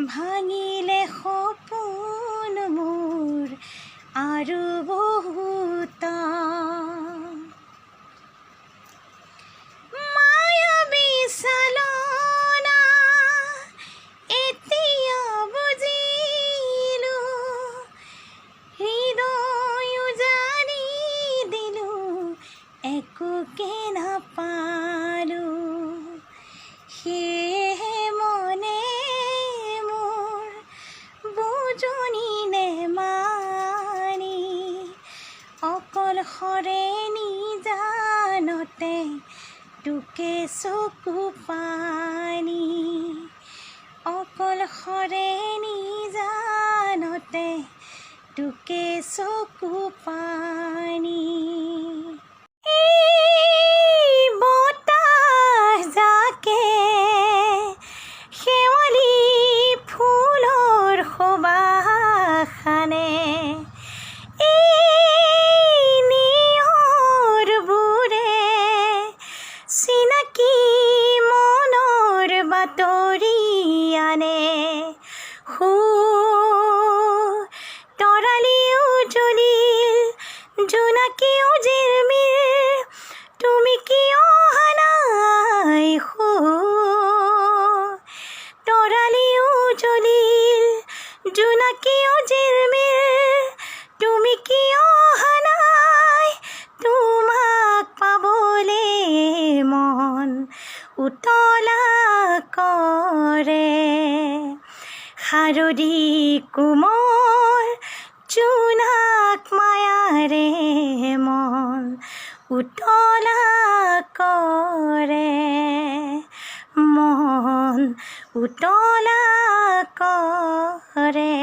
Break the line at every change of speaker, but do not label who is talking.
ভাঙিলে সপোন মোৰ আৰু বহুতা মায়াবী চালনা এতিয়া বুজিলো হৃদয় জানি দিলো একোকে নাপালো সেয়েহে মনে মোৰ বুজনি নেমানি অকলশৰে নিজানতে তোকে চকু পানী অকলশৰে নিজানতে তোকে চকু পানী বতাহ জাকে শেৱালি ফুলৰ সুবাসনে চিনাকি মনৰ বাতৰি আনে তৰালি উজলিল জোনাকীও জিলমিল তুমি কিয় অহা নাই তৰালি উজলিল জোনাকীও জিলমিল তুমি কিয় অহা নাই তোমাক পাবলে মন উতলা কৰে শাৰদী কোমল জোনাক মায়াৰে মন উতলা কৰে মন উতলা কৰে